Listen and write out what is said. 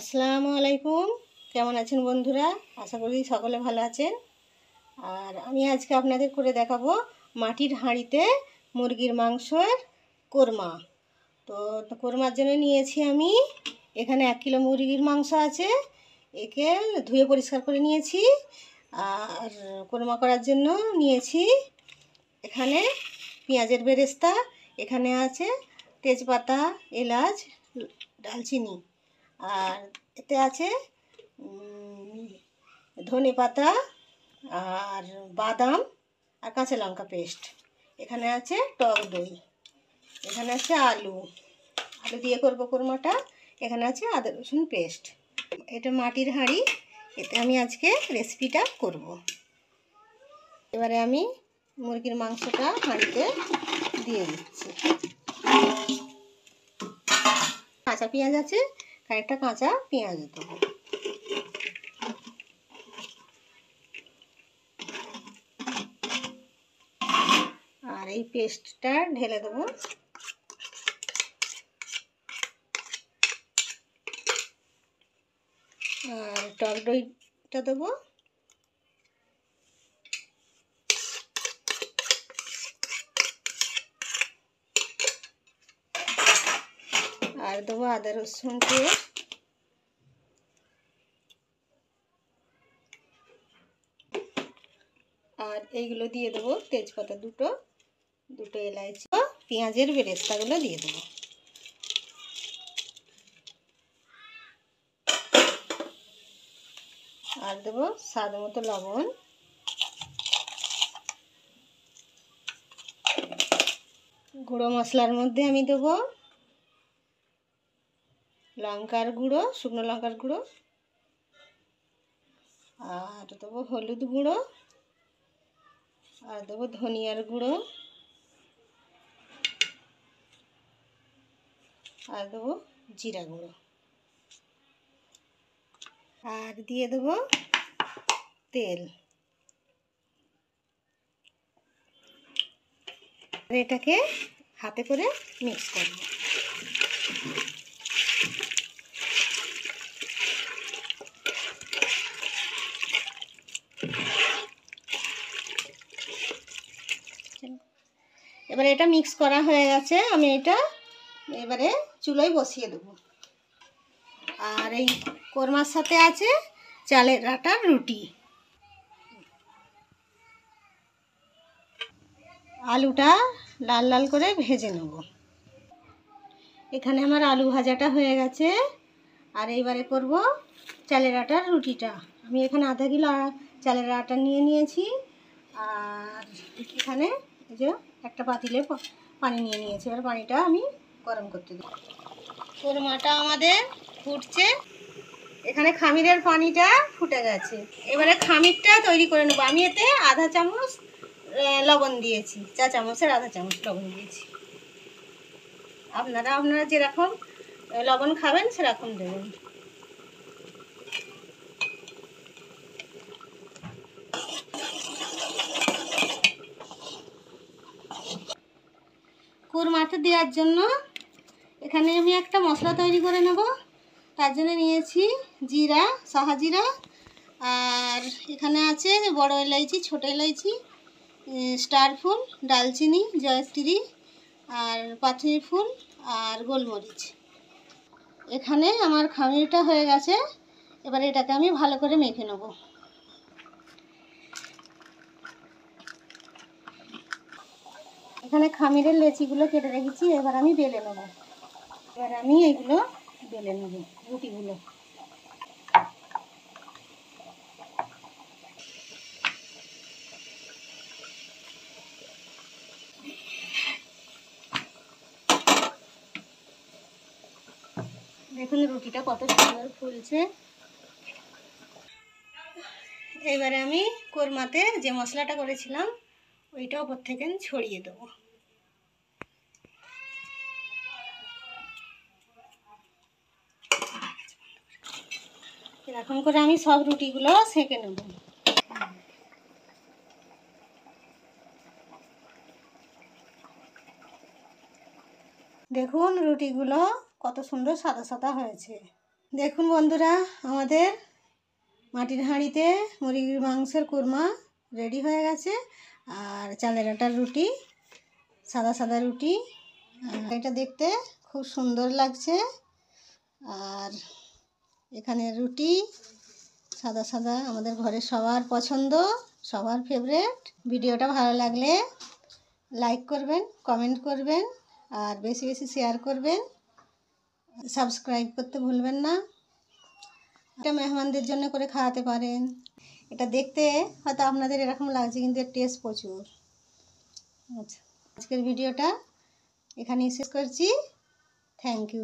আসসালামু আলাইকুম। কেমন আছেন বন্ধুরা? আশা করি সকলে ভালো আছেন। আর আমি আজকে আপনাদের করে দেখাবো মাটির হাঁড়িতে মুরগির মাংসের কোরমা। তো কোরমার জন্য নিয়েছি আমি এখানে 1 কিলো মুরগির মাংস আছে। একে ধুয়ে পরিষ্কার করে নিয়েছি। আর কোরমা করার জন্য নিয়েছি এখানে পেঁয়াজের বেরেস্তা, এখানে আছে তেজপাতা, এলাচ, দারচিনি, আর এতে আছে ধনে পাতা আর বাদাম আর কাঁচা লঙ্কা পেস্ট। এখানে আছে টক দই, এখানে আছে আলু দিয়ে করব কোরমাটা। এখানে আছে আদা রসুন পেস্ট। এটা মাটির হাঁড়ি, এতে আমি আজকে রেসিপিটা করব। এবারে আমি মুরগির মাংসটা হাঁড়িতে দিয়ে দিচ্ছি। কাঁচা পেঁয়াজ আছে, কয়েকটা কাঁচা পেঁয়াজ দেবো। আর এই পেস্টটা ঢেলে দেবো। আর টক দইটা দেবো। আর দেবো আদা রসুন পেস্ট। আর এইগুলো দিয়ে দেবো তেজপাতা দুটো এলাচি, পেঁয়াজের বেরেস্তাগুলো দিয়ে দেবো। আর দেবো স্বাদ মতো লবণ। গুঁড়ো মশলার মধ্যে আমি দেবো লঙ্কার গুঁড়ো, শুকনো লঙ্কার গুঁড়ো, আর দেবো হলুদ গুঁড়ো, আর দেবো ধনিয়ার গুঁড়ো, আর দেবো জিরা গুঁড়ো, আর দিয়ে দেবো তেল। এটাকে হাতে করে মিক্স করব। এবারে এটা মিক্স করা হয়ে গেছে, আমি এটা এবারে চুলোয় বসিয়ে দেবো। আর এই কোরমার সাথে আছে চালের আটার রুটি। আলুটা লাল লাল করে ভেজে নেব। এখানে আমার আলু ভাজাটা হয়ে গেছে। আর এইবারে করব চালের আটার রুটিটা। আমি এখানে আধা কিলো চালের আটা নিয়ে নিয়েছি। আর এখানে এই যে একটা পাতিলে পানি নিয়ে নিয়েছি। এবার পানিটা আমি গরম করতে দেব। কোরমাটা আমাদের ফুটছে। এখানে খামিরের পানিটা ফুটে গেছে। এবারে খামিরটা তৈরি করে নেব। আমি এতে আধা চামচ লবণ দিয়েছি, চা চামচের আধা চামচ লবণ দিয়েছি। আপনারা যেরকম লবণ খাবেন সেরকম দেবেন। কোরমাতে দেওয়ার জন্য এখানে আমি একটা মশলা তৈরি করে নেব। তার জন্য নিয়েছি জিরা, সাহা জিরা, আর এখানে আছে বড় এলাইচি, ছোট এলাইচি, স্টার ফুল, ডালচিনি, জয়ত্রী, আর পাথরি ফুল, আর গোলমরিচ। এখানে আমার খামিরটা হয়ে গেছে। এবার এটাকে আমি ভালো করে মেখে নেব। এখানে খামিরের লেচিগুলো কেটে রেখেছি, এবার আমি বেলে নেব। এবার আমি এইগুলো বেলে নেব, রুটিগুলো। দেখুন রুটিটা কত সুন্দর ফুলছে। এবারে আমি কোরমাতে যে মশলাটা করেছিলাম ওইটা ওপর থেকে ছড়িয়ে দেবো। এরকম করে আমি সব রুটিগুলো সেঁকে নেব। দেখুন রুটিগুলো কত সুন্দর সাদা সাদা হয়েছে। দেখুন বন্ধুরা, আমাদের মাটির হাঁড়িতে মুরগির মাংসের কুরমা রেডি হয়ে গেছে। আর চালের আটার রুটি, সাদা সাদা রুটি, এটা দেখতে খুব সুন্দর লাগছে। আর এখানে রুটি সাদা সাদা, আমাদের ঘরের সবার পছন্দ, সবার ফেভারিট। ভিডিওটা ভালো লাগলে লাইক করবেন, কমেন্ট করবেন, আর বেশি বেশি শেয়ার করবেন। সাবস্ক্রাইব করতে ভুলবেন না। এটা মেহমানদের জন্য করে খাওয়াতে পারেন। এটা দেখতে হয়তো আপনাদের এরকম লাগছে, কিন্তু এর টেস্ট প্রচুর। আচ্ছা, আজকের ভিডিওটা এখানেই শেষ করছি। Thank you.